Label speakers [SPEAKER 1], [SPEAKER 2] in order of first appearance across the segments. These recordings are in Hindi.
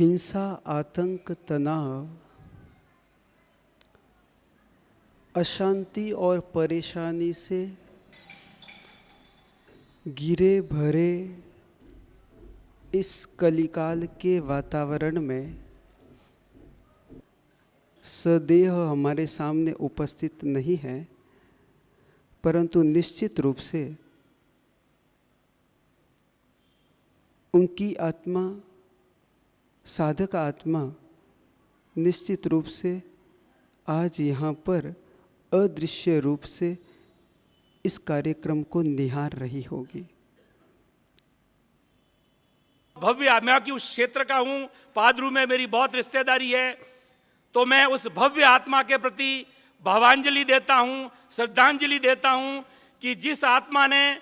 [SPEAKER 1] हिंसा, आतंक, तनाव, अशांति और परेशानी से घिरे भरे इस कलिकाल के वातावरण में सदैव हमारे सामने उपस्थित नहीं है, परंतु निश्चित रूप से उनकी आत्मा, साधक आत्मा निश्चित रूप से आज यहाँ पर अदृश्य रूप से इस कार्यक्रम को निहार रही होगी।
[SPEAKER 2] भव्य, मैं कि उस क्षेत्र का हूं, पादरू में मेरी बहुत रिश्तेदारी है, तो मैं उस भव्य आत्मा के प्रति भावांजलि देता हूं, श्रद्धांजलि देता हूं कि जिस आत्मा ने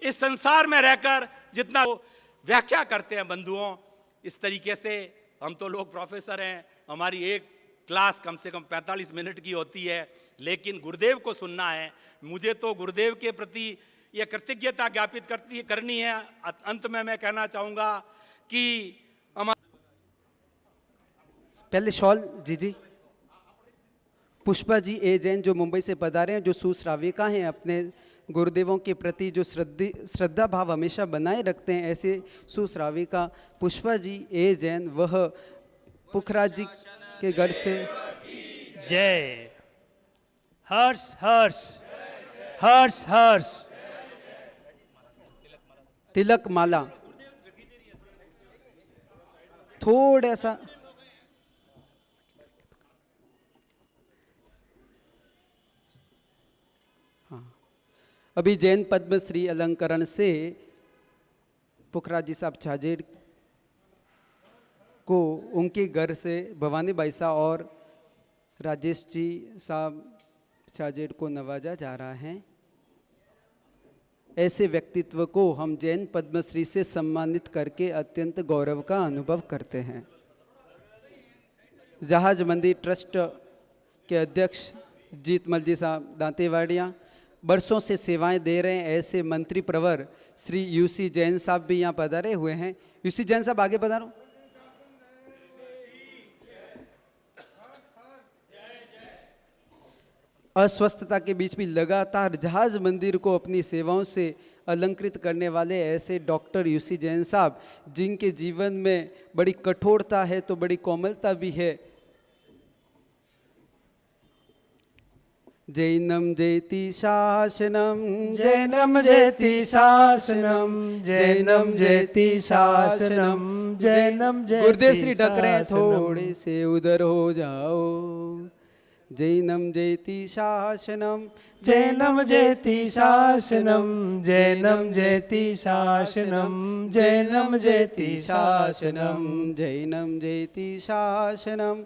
[SPEAKER 2] इस संसार में रहकर जितना व्याख्या करते हैं बंधुओं, इस तरीके से हम तो लोग प्रोफेसर हैं, हमारी एक क्लास कम से कम 45 मिनट की होती है, लेकिन गुरुदेव को सुनना है। मुझे तो गुरुदेव के प्रति यह कृतज्ञता ज्ञापित करनी है। अंत में मैं कहना चाहूँगा कि
[SPEAKER 1] पहले शॉल जी पुष्पा जी ए जैन जो मुंबई से पधारे हैं, जो सुश्राविका हैं, अपने गुरुदेवों के प्रति जो श्रद्धा भाव हमेशा बनाए रखते हैं, ऐसे सुश्राविका पुष्पा जी ए जैन, वह पुखराज जी के घर से
[SPEAKER 3] जय। हर्ष हर्ष हर्ष हर्ष।
[SPEAKER 1] तिलक माला थोड़ा सा, हाँ, अभी जैन पद्मश्री अलंकरण से पुखराज जी साहब छाजेड़ को उनके घर से भवानी बाई साहब और राजेश जी साहब छाजेड़ को नवाजा जा रहा है। ऐसे व्यक्तित्व को हम जैन पद्मश्री से सम्मानित करके अत्यंत गौरव का अनुभव करते हैं। जहाज मंदिर ट्रस्ट के अध्यक्ष जीतमल जी साहब दांतेवाड़िया बरसों से सेवाएं दे रहे हैं। ऐसे मंत्री प्रवर श्री यूसी जैन साहब भी यहाँ पधारे हुए हैं। यूसी जैन साहब आगे पधारो। अस्वस्थता के बीच भी लगातार जहाज मंदिर को अपनी सेवाओं से अलंकृत करने वाले ऐसे डॉक्टर यूसी जैन साहब, जिनके जीवन में बड़ी कठोरता है तो बड़ी कोमलता भी है। जैनम जयति शासनम,
[SPEAKER 3] जैनम जयति शासनम, जैनम जयति शासनम, जैनम जयति।
[SPEAKER 1] गुरुदेव श्री ढक रहे हैं, थोड़े से उधर हो जाओ। जैनम जयति शासनम,
[SPEAKER 3] जैनम जयति शासनम, जैनम जयति शासनम, जैनम जयति शासनम,
[SPEAKER 1] जैनम जयति शासनम।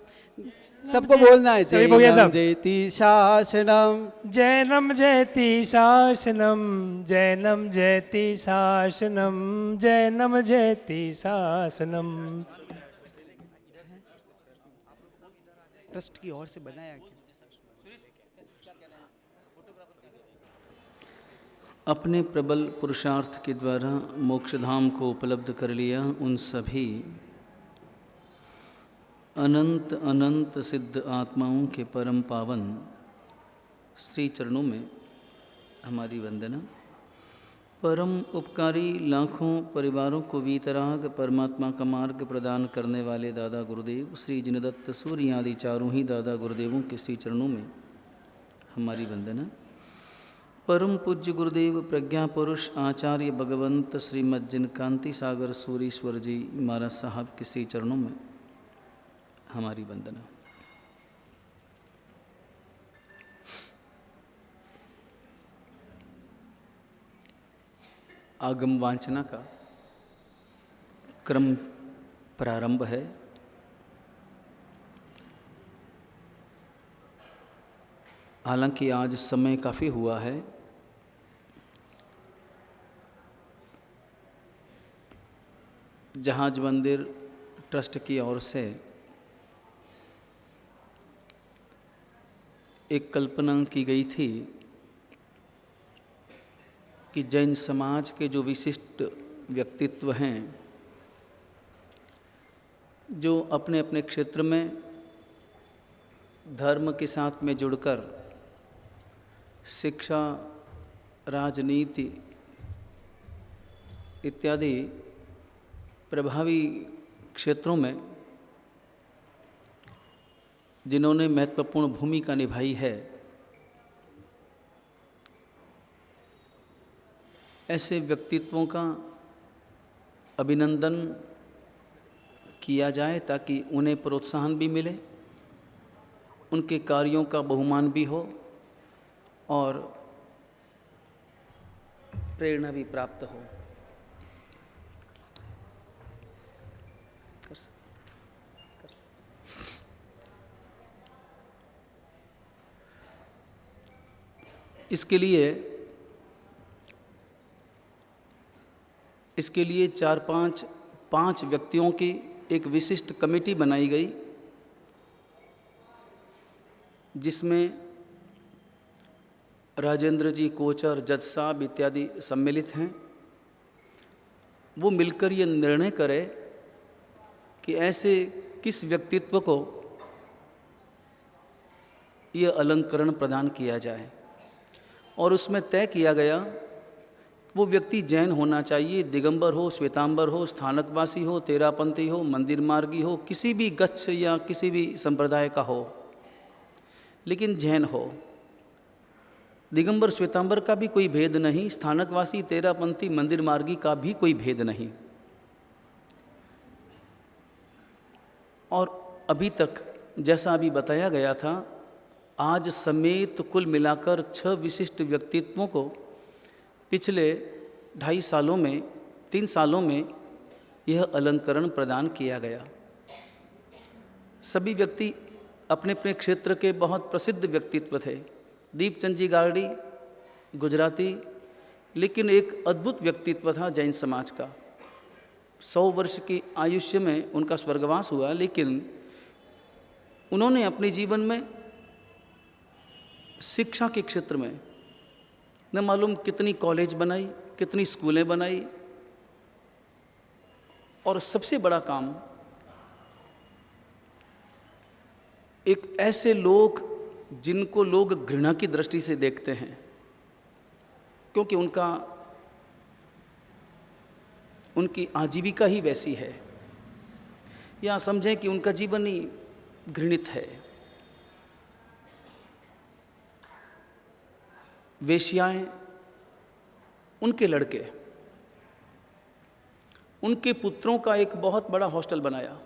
[SPEAKER 1] सबको बोलना है, जैनम जयति शासनम,
[SPEAKER 3] जैनम जयति शासनम, जैनम जयति शासनम, जैनम जयति शासनम।
[SPEAKER 1] ट्रस्ट की ओर से बनाया गया।
[SPEAKER 4] अपने प्रबल पुरुषार्थ के द्वारा मोक्षधाम को उपलब्ध कर लिया उन सभी अनंत अनंत सिद्ध आत्माओं के परम पावन श्री चरणों में हमारी वंदना। परम उपकारी लाखों परिवारों को वीतराग परमात्मा का मार्ग प्रदान करने वाले दादा गुरुदेव श्री जिनदत्त सूर्य आदि चारों ही दादा गुरुदेवों के श्री चरणों में हमारी वंदना। परम पूज्य गुरुदेव प्रज्ञा पुरुष आचार्य भगवंत श्रीमद जिनकांति सागर सूरीश्वर जी महाराज साहब के श्री चरणों में हमारी वंदना। आगम वांचना का क्रम प्रारंभ है। हालांकि आज समय काफ़ी हुआ है, जहाज मंदिर ट्रस्ट की ओर से एक कल्पना की गई थी कि जैन समाज के जो विशिष्ट व्यक्तित्व हैं जो अपने अपने क्षेत्र में धर्म के साथ में जुड़कर शिक्षा, राजनीति इत्यादि प्रभावी क्षेत्रों में जिन्होंने महत्वपूर्ण भूमिका निभाई है, ऐसे व्यक्तित्वों का अभिनंदन किया जाए ताकि उन्हें प्रोत्साहन भी मिले, उनके कार्यों का बहुमान भी हो और प्रेरणा भी प्राप्त हो। इसके लिए पांच व्यक्तियों की एक विशिष्ट कमेटी बनाई गई, जिसमें राजेंद्र जी, कोचर, जज साहब इत्यादि सम्मिलित हैं। वो मिलकर ये निर्णय करें कि ऐसे किस व्यक्तित्व को ये अलंकरण प्रदान किया जाए, और उसमें तय किया गया वो व्यक्ति जैन होना चाहिए, दिगंबर हो, श्वेतांबर हो, स्थानकवासी हो, तेरापंथी हो, मंदिर मार्गी हो, किसी भी गच्छ या किसी भी संप्रदाय का हो, लेकिन जैन हो। दिगंबर श्वेतांबर का भी कोई भेद नहीं, स्थानकवासी, तेरापंथी, मंदिर मार्गी का भी कोई भेद नहीं। और अभी तक जैसा अभी बताया गया था, आज समेत कुल मिलाकर 6 विशिष्ट व्यक्तित्वों को पिछले 2.5 सालों में 3 सालों में यह अलंकरण प्रदान किया गया। सभी व्यक्ति अपने अपने क्षेत्र के बहुत प्रसिद्ध व्यक्तित्व थे। दीपचंद जी गार्डी गुजराती, लेकिन एक अद्भुत व्यक्तित्व था जैन समाज का। 100 वर्ष की आयुष्य में उनका स्वर्गवास हुआ, लेकिन उन्होंने अपने जीवन में शिक्षा के क्षेत्र में न मालूम कितनी कॉलेज बनाई, कितनी स्कूलें बनाई, और सबसे बड़ा काम एक ऐसे लोग जिनको लोग घृणा की दृष्टि से देखते हैं, क्योंकि उनकी आजीविका ही वैसी है, या समझें कि उनका जीवन ही घृणित है। वेश्याएं, उनके लड़के, उनके पुत्रों का एक बहुत बड़ा हॉस्टल बनाया,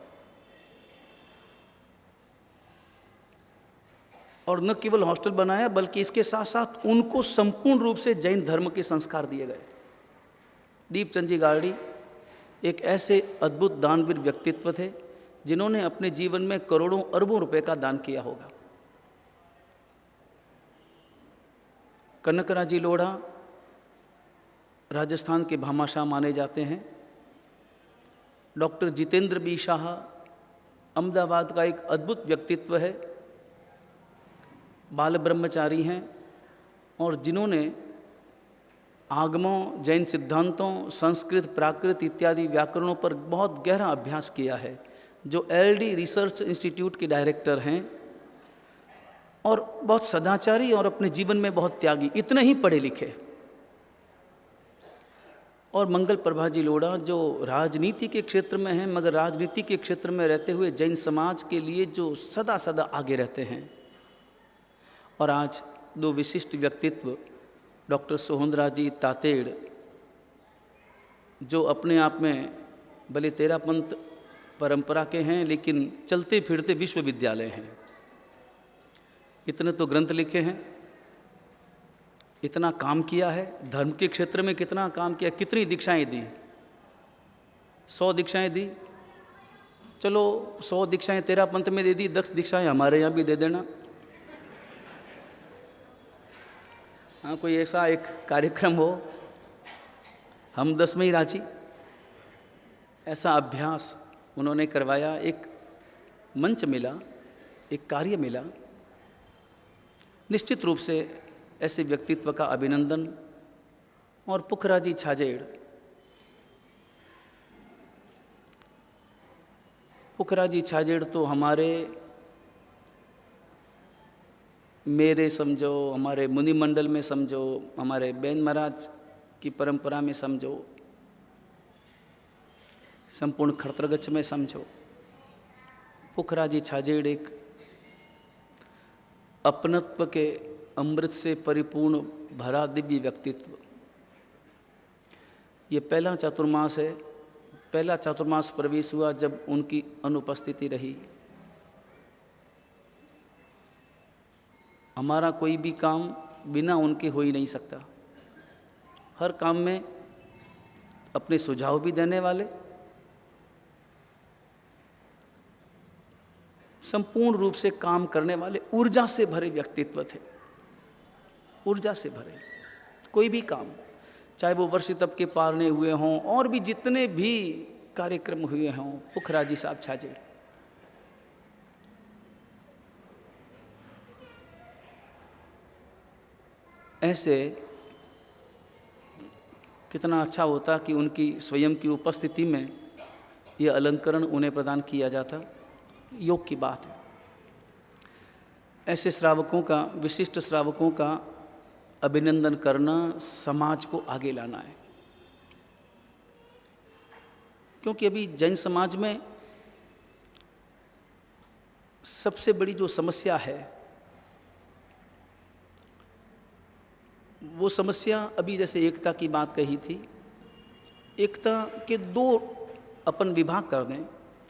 [SPEAKER 4] और न केवल हॉस्टल बनाया बल्कि इसके साथ साथ उनको संपूर्ण रूप से जैन धर्म के संस्कार दिए गए। दीपचंद जी गार्डी एक ऐसे अद्भुत दानवीर व्यक्तित्व थे जिन्होंने अपने जीवन में करोड़ों अरबों रुपए का दान किया होगा। कनकराजी लोढ़ा राजस्थान के भामाशाह माने जाते हैं। डॉक्टर जितेंद्र बी शाह अहमदाबाद का एक अद्भुत व्यक्तित्व है, बाल ब्रह्मचारी हैं, और जिन्होंने आगमों, जैन सिद्धांतों, संस्कृत, प्राकृत इत्यादि व्याकरणों पर बहुत गहरा अभ्यास किया है, जो एलडी रिसर्च इंस्टीट्यूट के डायरेक्टर हैं, और बहुत सदाचारी और अपने जीवन में बहुत त्यागी, इतने ही पढ़े लिखे। और मंगल प्रभा जी लोढ़ा जो राजनीति के क्षेत्र में हैं, मगर राजनीति के क्षेत्र में रहते हुए जैन समाज के लिए जो सदा सदा आगे रहते हैं। और आज 2 विशिष्ट व्यक्तित्व डॉक्टर सोहनराज जी तातेड़, जो अपने आप में भले तेरापंथ परंपरा के हैं, लेकिन चलते फिरते विश्वविद्यालय हैं। इतने तो ग्रंथ लिखे हैं, इतना काम किया है, धर्म के क्षेत्र में कितना काम किया, कितनी दीक्षाएं दी, 100 दीक्षाएं दी। चलो 100 दीक्षाएं तेरापंथ में दे दी, 10 दीक्षाएं हमारे यहाँ भी दे देना। हाँ, कोई ऐसा एक कार्यक्रम हो, हम 10 में ही राजी। ऐसा अभ्यास उन्होंने करवाया, एक मंच मिला, एक कार्य मिला। निश्चित रूप से ऐसे व्यक्तित्व का अभिनंदन। और पुखराजी छाजेड़, फुकरा जी छाजेड़ तो मेरे समझो, हमारे मुनि मंडल में समझो, हमारे बैन महाराज की परंपरा में समझो, संपूर्ण खड़तरगच्छ में समझो, फुकरा जी छाजेड़ एक अपनत्व के अमृत से परिपूर्ण भरा दिव्य व्यक्तित्व। ये पहला चातुर्मास है, पहला चातुर्मास प्रवेश हुआ जब उनकी अनुपस्थिति रही। हमारा कोई भी काम बिना उनके हो ही नहीं सकता। हर काम में अपने सुझाव भी देने वाले, संपूर्ण रूप से काम करने वाले, ऊर्जा से भरे व्यक्तित्व थे, ऊर्जा से भरे। कोई भी काम, चाहे वो वर्ष तप के पारने हुए हों और भी जितने भी कार्यक्रम हुए हों, फुकरा जी साहब छाजेड़। ऐसे कितना अच्छा होता कि उनकी स्वयं की उपस्थिति में यह अलंकरण उन्हें प्रदान किया जाता। योग की बात है। ऐसे श्रावकों का, विशिष्ट श्रावकों का अभिनंदन करना समाज को आगे लाना है। क्योंकि अभी जैन समाज में सबसे बड़ी जो समस्या है, वो समस्या अभी जैसे एकता की बात कही थी, एकता के दो अपन विभाग कर दें,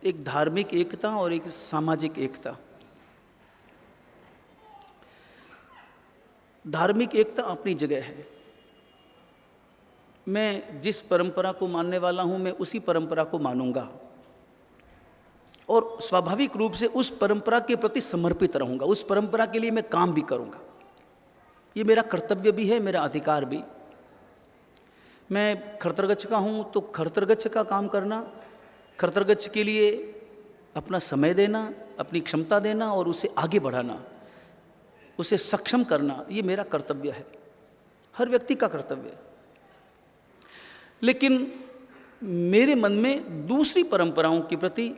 [SPEAKER 4] एक धार्मिक एकता और एक सामाजिक एकता। धार्मिक एकता अपनी जगह है। मैं जिस परंपरा को मानने वाला हूं, मैं उसी परंपरा को मानूंगा और स्वाभाविक रूप से उस परंपरा के प्रति समर्पित रहूंगा, उस परंपरा के लिए मैं काम भी करूंगा। ये मेरा कर्तव्य भी है, मेरा अधिकार भी। मैं खड़तरगच्छ का हूं तो खड़तरगच्छ का काम करना, खड़तरगच्छ के लिए अपना समय देना, अपनी क्षमता देना और उसे आगे बढ़ाना, उसे सक्षम करना, ये मेरा कर्तव्य है, हर व्यक्ति का कर्तव्य है। लेकिन मेरे मन में दूसरी परंपराओं के प्रति,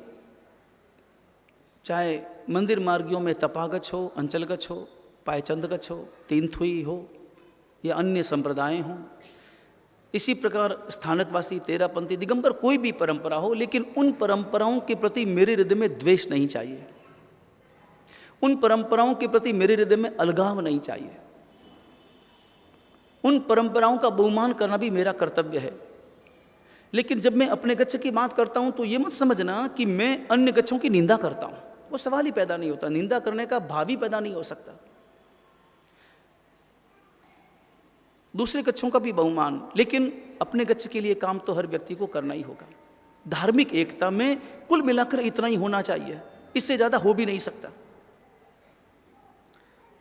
[SPEAKER 4] चाहे मंदिर मार्गियों में तपागच्छ हो, अंचलगच्छ हो, पायचंदगच्छ हो, तीनथुई हो या अन्य संप्रदाय हों, इसी प्रकार स्थानकवासी, तेरापंथी, दिगंबर, कोई भी परंपरा हो, लेकिन उन परंपराओं के प्रति मेरे हृदय में द्वेष नहीं चाहिए, उन परंपराओं के प्रति मेरे हृदय में अलगाव नहीं चाहिए। उन परंपराओं का बहुमान करना भी मेरा कर्तव्य है। लेकिन जब मैं अपने गच्छ की बात करता हूं तो ये मत समझना कि मैं अन्य गच्छों की निंदा करता हूं, वो सवाल ही पैदा नहीं होता, निंदा करने का भाव ही पैदा नहीं हो सकता। दूसरे गच्छों का भी बहुमान, लेकिन अपने गच्छ के लिए काम तो हर व्यक्ति को करना ही होगा। धार्मिक एकता में कुल मिलाकर इतना ही होना चाहिए, इससे ज्यादा हो भी नहीं सकता।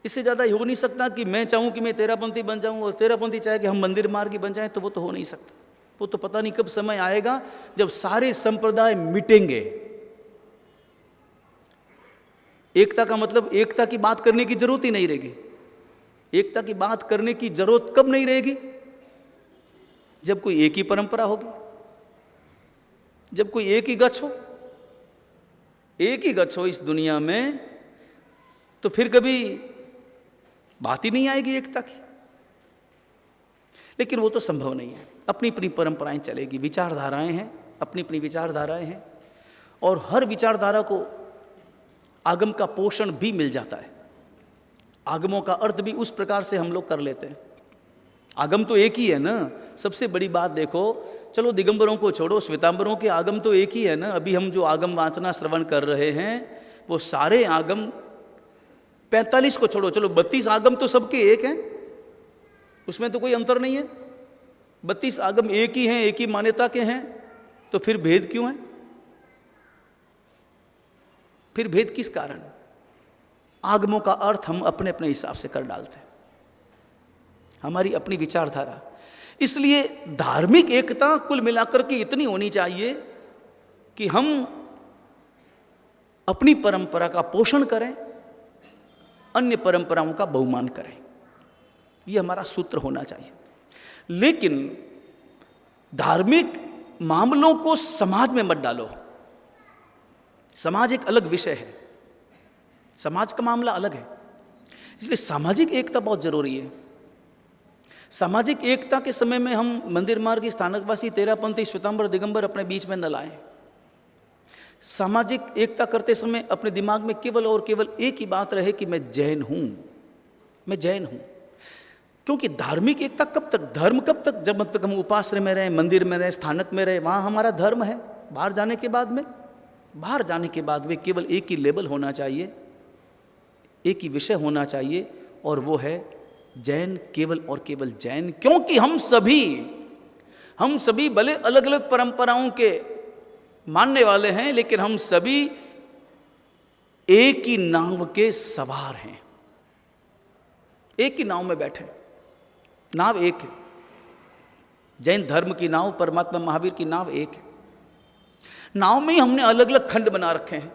[SPEAKER 4] इससे ज़्यादा हो नहीं सकता कि मैं चाहूँ कि मैं तेरापंथी बन जाऊँ और तेरापंथी चाहे कि हम मंदिर मार्गी बन जाएं, तो वो तो हो नहीं सकता। वो तो पता नहीं कब समय आएगा जब सारे संप्रदाय मिटेंगे। एकता का मतलब एकता की बात करने की जरूरत ही नहीं रहेगी। एकता की बात करने की जरूरत कब नहीं रहेगी? जब कोई एक ही परंपरा होगी, जब कोई एक ही गच्छ हो, एक ही गच्छ हो इस दुनिया में, तो फिर कभी बात ही नहीं आएगी एकता की। लेकिन वो तो संभव नहीं है। अपनी अपनी परंपराएं चलेगी, विचारधाराएं हैं, अपनी अपनी विचारधाराएं हैं, और हर विचारधारा को आगम का पोषण भी मिल जाता है। आगमों का अर्थ भी उस प्रकार से हम लोग कर लेते हैं। आगम तो एक ही है ना। सबसे बड़ी बात देखो, चलो दिगंबरों को छोड़ो, श्वेतांबरों के आगम तो एक ही है ना। अभी हम जो आगम वाचना श्रवण कर रहे हैं वो सारे आगम, 45 को छोड़ो, चलो 32 आगम तो सबके एक हैं, उसमें तो कोई अंतर नहीं है। 32 आगम एक ही हैं, एक ही मान्यता के हैं, तो फिर भेद क्यों है? फिर भेद किस कारण? आगमों का अर्थ हम अपने अपने हिसाब से कर डालते हैं, हमारी अपनी विचारधारा। इसलिए धार्मिक एकता कुल मिलाकर के इतनी होनी चाहिए कि हम अपनी परंपरा का पोषण करें, अन्य परंपराओं का बहुमान करें। यह हमारा सूत्र होना चाहिए। लेकिन धार्मिक मामलों को समाज में मत डालो। समाज एक अलग विषय है, समाज का मामला अलग है, इसलिए सामाजिक एकता बहुत जरूरी है। सामाजिक एकता के समय में हम मंदिर मार्ग की स्थानकवासी, तेरापंथी, श्वेतांबर, दिगंबर अपने बीच में न लाएं। सामाजिक एकता करते समय अपने दिमाग में केवल और केवल एक ही बात रहे कि मैं जैन हूं, मैं जैन हूं। क्योंकि धार्मिक एकता कब तक, धर्म कब तक, जब तक हम उपाश्रय में रहे, मंदिर में रहे, स्थानक में रहे, वहां हमारा धर्म है। बाहर जाने के बाद में केवल एक ही लेबल होना चाहिए, एक ही विषय होना चाहिए, और वो है जैन, केवल और केवल जैन। क्योंकि हम सभी भले अलग अलग परंपराओं के मानने वाले हैं, लेकिन हम सभी एक ही नाव के सवार हैं, एक ही नाव में बैठे। नाव एक है, जैन धर्म की नाव, परमात्मा महावीर की नाव एक है। नाव में ही हमने अलग अलग खंड बना रखे हैं।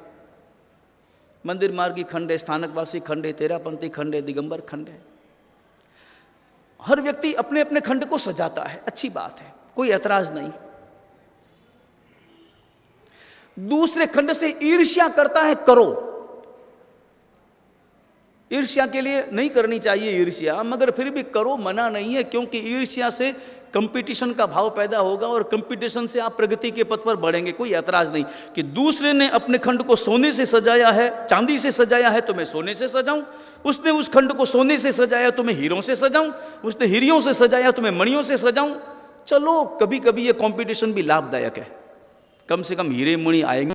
[SPEAKER 4] मंदिर मार्गी खंड है, स्थानकवासी खंड है, तेरापंथी खंड है, दिगंबर खंड है। हर व्यक्ति अपने अपने खंड को सजाता है, अच्छी बात है, कोई ऐतराज नहीं। दूसरे खंड से ईर्ष्या करता है, करो। ईर्ष्या के लिए नहीं करनी चाहिए ईर्ष्या, मगर फिर भी करो, मना नहीं है। क्योंकि ईर्ष्या से कंपटीशन का भाव पैदा होगा और कंपटीशन से आप प्रगति के पथ पर बढ़ेंगे। कोई ऐतराज नहीं कि दूसरे ने अपने खंड को सोने से सजाया है, चांदी से सजाया है, तो मैं सोने से सजाऊं। उसने उस खंड को सोने से सजाया तो मैं हीरों से सजाऊं। उसने हीरों से सजाया तो मैं मणियों से सजाऊं। चलो, कभी कभी ये कंपटीशन भी लाभदायक है, कम से कम हीरे मणि आएंगे।